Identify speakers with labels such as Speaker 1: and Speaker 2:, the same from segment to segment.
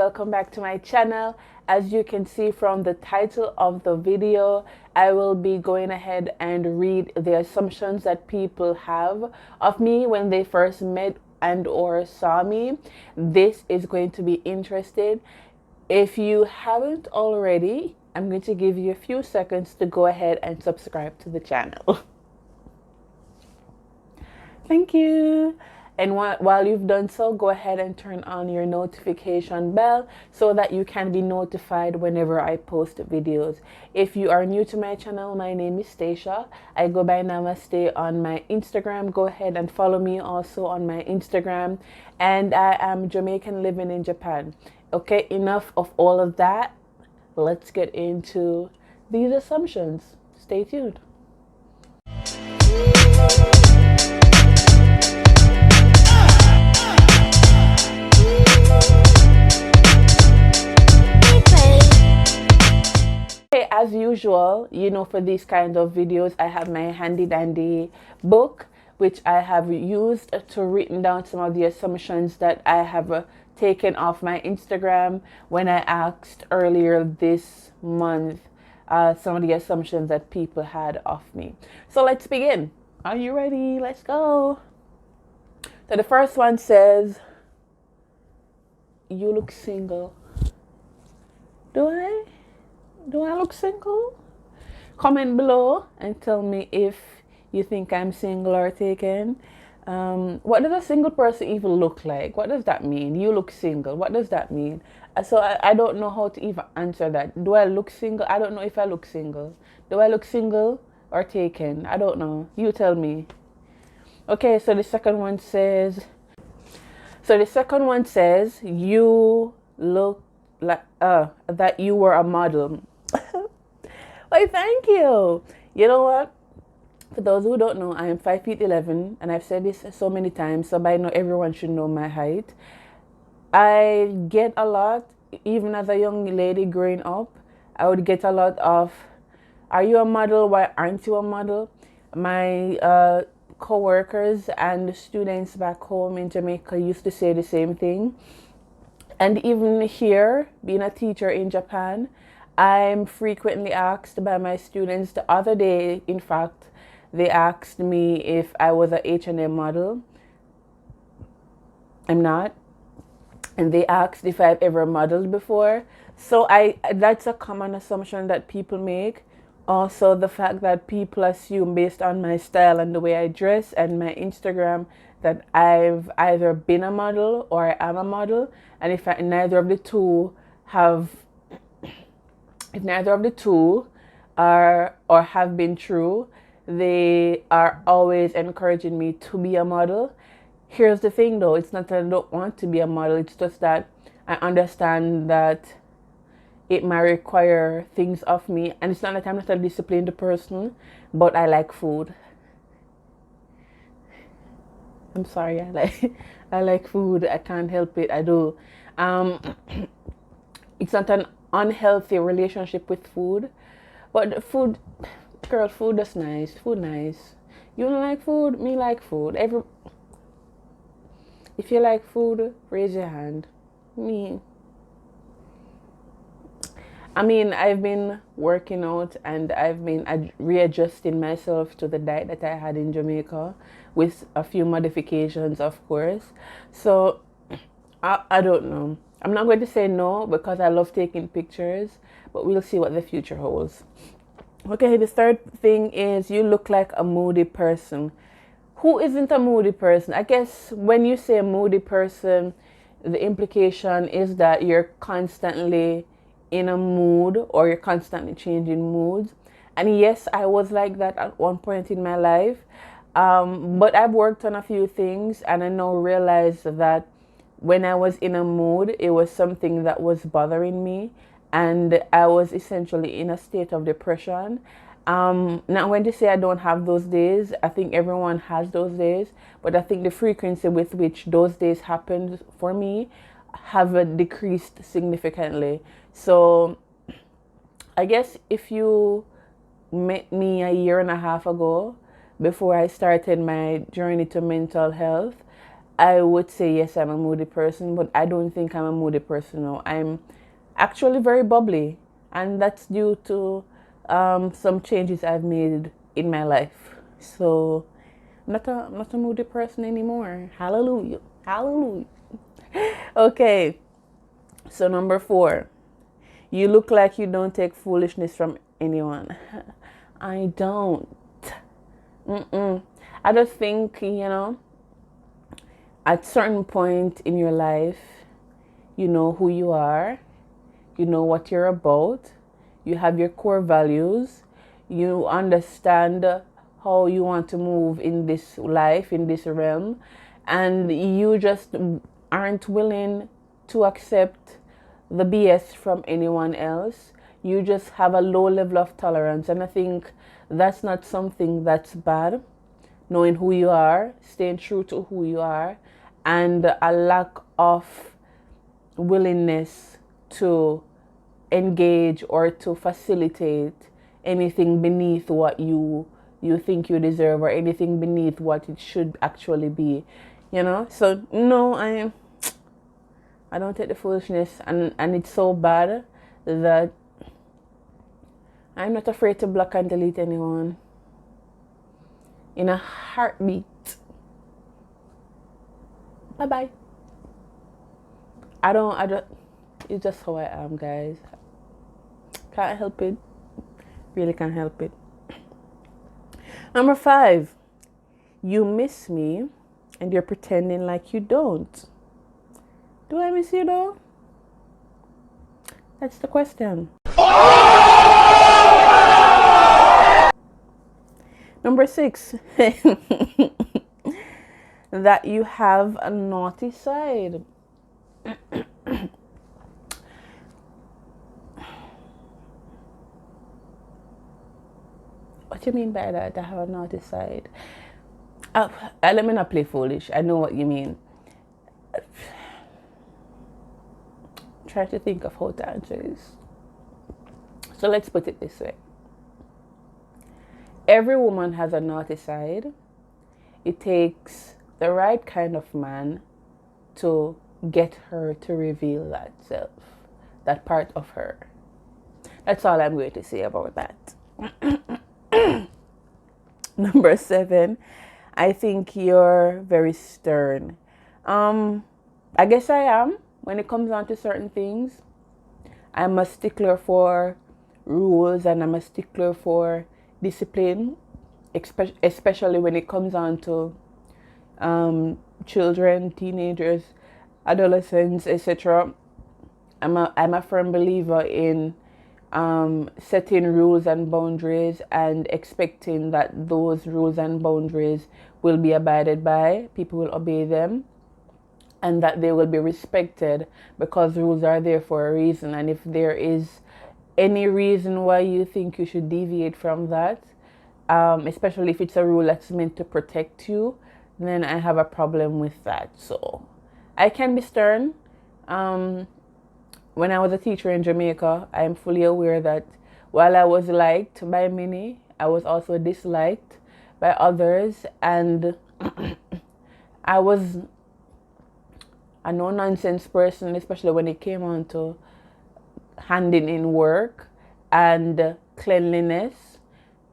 Speaker 1: welcome back to my channel. As you can see from the title of the video, I will be going ahead and read the assumptions that people have of me when they first met and or saw me. This is going to be interesting. If you haven't already, I'm going to give you a few seconds to go ahead and subscribe to the channel. Thank you. And while you've done so, go ahead and turn on your notification bell so that you can be notified whenever I post videos. If you are new to my channel, my name is Staecha. I go by Namaste on my Instagram. Go ahead and follow me also on my Instagram. And I am Jamaican living in Japan. Okay, enough of all of that. Let's get into these assumptions. Stay tuned. As usual, for these kind of videos, I have my handy dandy book, which I have used to written down some of the assumptions that I have taken off my Instagram when I asked earlier this month some of the assumptions that people had of me. So let's begin. Are you ready? Let's go. So the first one says, you look single. Do I look single? Comment below and tell me if you think I'm single or taken. What does a single person even look like? What does that mean? You look single. What does that mean? So I don't know how to even answer that. Do I look single? I don't know if I look single. Do I look single or taken? I don't know. You tell me. Okay, so the second one says, you look like that you were a model. Why, thank you. You know what? For those who don't know, I am 5'11", and I've said this so many times, so by now everyone should know my height. I get a lot, even as a young lady growing up, I would get a lot of, are you a model? Why aren't you a model? My co-workers and students back home in Jamaica used to say the same thing. And even here, being a teacher in Japan, I'm frequently asked by my students. The other day, in fact, they asked me if I was a H&M model. I'm not. And they asked if I've ever modeled before. So that's a common assumption that people make. Also, the fact that people assume based on my style and the way I dress and my Instagram that I've either been a model or I am a model. And if neither of the two are or have been true, they are always encouraging me to be a model. Here's the thing though, it's not that I don't want to be a model, it's just that I understand that it might require things of me, and it's not that I'm not a disciplined person, but I like food. I'm sorry, I like food. I can't help it. I do. It's not an unhealthy relationship with food, but food, girl, food is nice. Food nice. You don't like food? Me like food. If you like food, raise your hand. I've been working out and I've been readjusting myself to the diet that I had in Jamaica with a few modifications, of course. So I don't know. I'm not going to say no because I love taking pictures, but we'll see what the future holds. Okay, the third thing is you look like a moody person. Who isn't a moody person? I guess when you say a moody person, the implication is that you're constantly in a mood or you're constantly changing moods. And yes, I was like that at one point in my life. But I've worked on a few things and I now realize that when I was in a mood, it was something that was bothering me and I was essentially in a state of depression. Now, when they say I don't have those days, I think everyone has those days, but I think the frequency with which those days happened for me have decreased significantly. So I guess if you met me a year and a half ago, before I started my journey to mental health, I would say yes, I'm a moody person, but I don't think I'm a moody person now. I'm actually very bubbly, and that's due to some changes I've made in my life. So I'm not a moody person anymore. Hallelujah. Hallelujah. Okay, so number 4. You look like you don't take foolishness from anyone. I don't. Mm-mm. I just think, at certain point in your life, you know who you are, you know what you're about, you have your core values, you understand how you want to move in this life, in this realm, and you just aren't willing to accept the BS from anyone else. You just have a low level of tolerance, and I think that's not something that's bad. Knowing who you are, staying true to who you are, and a lack of willingness to engage or to facilitate anything beneath what you think you deserve, or anything beneath what it should actually be. So no, I don't take the foolishness, and it's so bad that I'm not afraid to block and delete anyone in a heartbeat. Bye bye. I don't, it's just how I am, guys. Can't help it. Really can't help it. Number 5, you miss me and you're pretending like you don't. Do I miss you though? That's the question. Number 6, that you have a naughty side. What do you mean by that? I have a naughty side. Let me not play foolish. I know what you mean. Try to think of how to answer this. So let's put it this way. Every woman has a naughty side. It takes the right kind of man to get her to reveal that self, that part of her. That's all I'm going to say about that. Number 7, I think you're very stern. I guess I am when it comes down to certain things. I'm a stickler for rules, and I'm a stickler for discipline, especially when it comes on to children, teenagers, adolescents, etc. I'm a firm believer in setting rules and boundaries, and expecting that those rules and boundaries will be abided by, people will obey them, and that they will be respected, because rules are there for a reason. And if there is any reason why you think you should deviate from that, especially if it's a rule that's meant to protect you, then I have a problem with that. So I can be stern. When I was a teacher in Jamaica, I am fully aware that while I was liked by many, I was also disliked by others, and I was a no-nonsense person, especially when it came on to handing in work and cleanliness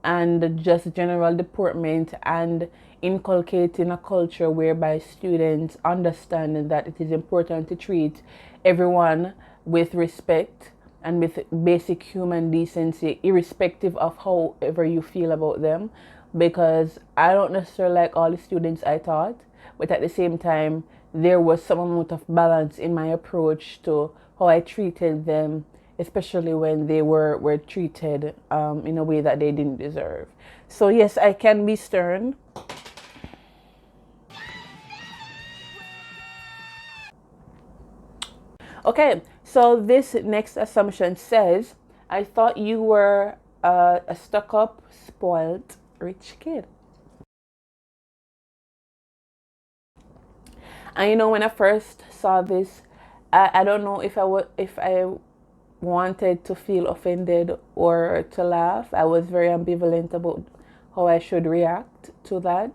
Speaker 1: and just general deportment, and inculcating a culture whereby students understand that it is important to treat everyone with respect and with basic human decency, irrespective of however you feel about them. Because I don't necessarily like all the students I taught, but at the same time, there was some amount of balance in my approach to how I treated them, especially when they were treated in a way that they didn't deserve. So yes, I can be stern. Okay, so this next assumption says, I thought you were a stuck-up, spoiled, rich kid. And when I first saw this, I don't know if I wanted to feel offended or to laugh. I was very ambivalent about how I should react to that.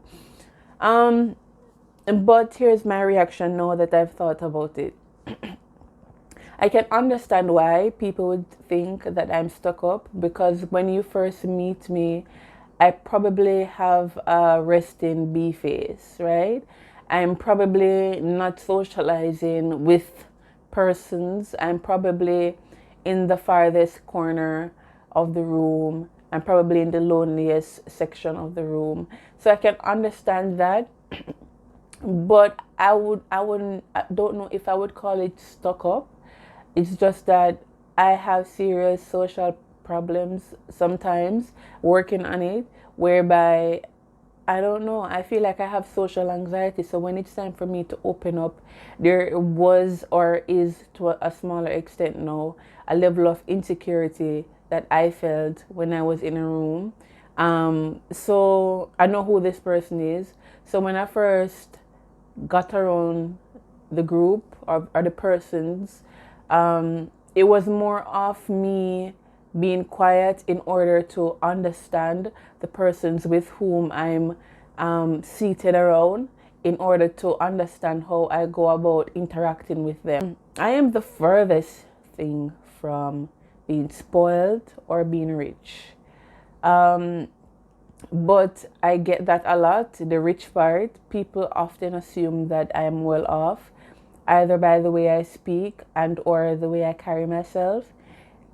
Speaker 1: But here's my reaction now that I've thought about it. I can understand why people would think that I'm stuck up, because when you first meet me, I probably have a resting bee face, right? I'm probably not socializing with persons. I'm probably in the farthest corner of the room. I'm probably in the loneliest section of the room. So I can understand that, but I don't know if I would call it stuck up. It's just that I have serious social problems sometimes, working on it, whereby I don't know, I feel like I have social anxiety. So when it's time for me to open up, there was, or is to a smaller extent now, a level of insecurity that I felt when I was in a room. So I know who this person is. So when I first got around the group, or the persons, it was more of me being quiet in order to understand the persons with whom I'm seated around, in order to understand how I go about interacting with them. I am the furthest thing from being spoiled or being rich. But I get that a lot. The rich part, people often assume that I am well off, either by the way I speak and or the way I carry myself.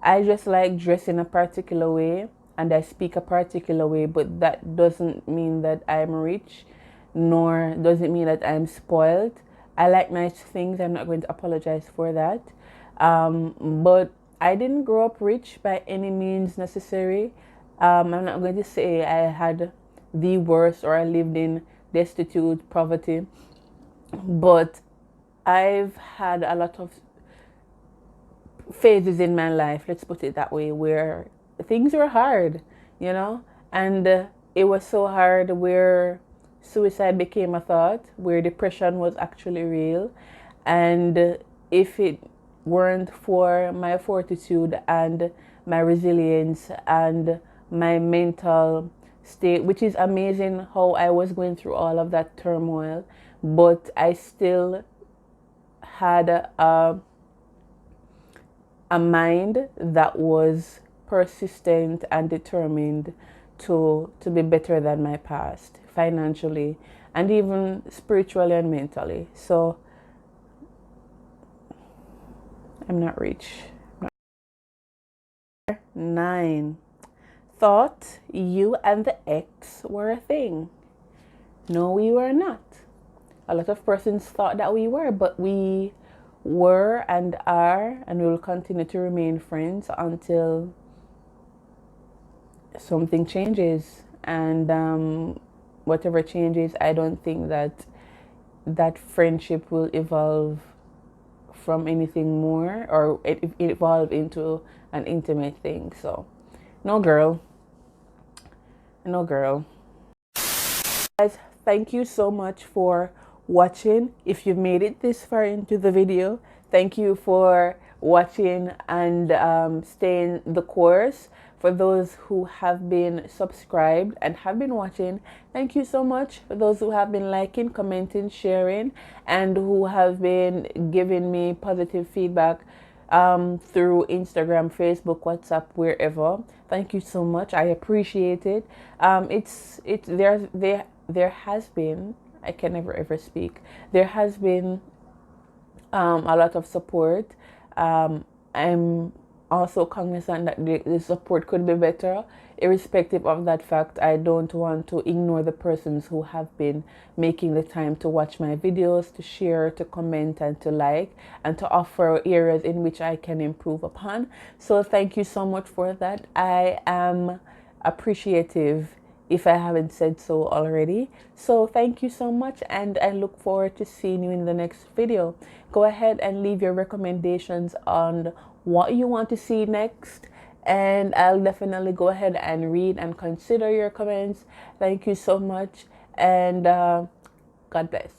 Speaker 1: I just like dress in a particular way and I speak a particular way, but that doesn't mean that I'm rich, nor does it mean that I'm spoiled. I like nice things. I'm not going to apologize for that. But I didn't grow up rich by any means necessary. I'm not going to say I had the worst or I lived in destitute poverty, but I've had a lot of phases in my life, let's put it that way, where things were hard, you know, and it was so hard where suicide became a thought, where depression was actually real. And if it weren't for my fortitude and my resilience and my mental state, which is amazing how I was going through all of that turmoil, but I still had a mind that was persistent and determined to be better than my past, financially and even spiritually and mentally. So I'm not rich. 9. Thought you and the ex were a thing. No, we were not. A lot of persons thought that we were, but we were and are and will continue to remain friends until something changes. And whatever changes, I don't think that that friendship will evolve from anything more, or it evolve into an intimate thing. So no girl, no girl. Guys, thank you so much for watching. If you've made it this far into the video, thank you for watching and staying the course. For those who have been subscribed and have been watching, thank you so much. For those who have been liking, commenting, sharing, and who have been giving me positive feedback through Instagram, Facebook, WhatsApp, wherever, thank you so much. I appreciate it. There has been, I can never ever speak, there has been a lot of support. I'm also cognizant that the support could be better. Irrespective of that fact, I don't want to ignore the persons who have been making the time to watch my videos, to share, to comment, and to like, and to offer areas in which I can improve upon. So thank you so much for that. I am appreciative, if I haven't said so already. So thank you so much, and I look forward to seeing you in the next video. Go ahead and leave your recommendations on what you want to see next, and I'll definitely go ahead and read and consider your comments. Thank you so much, and God bless.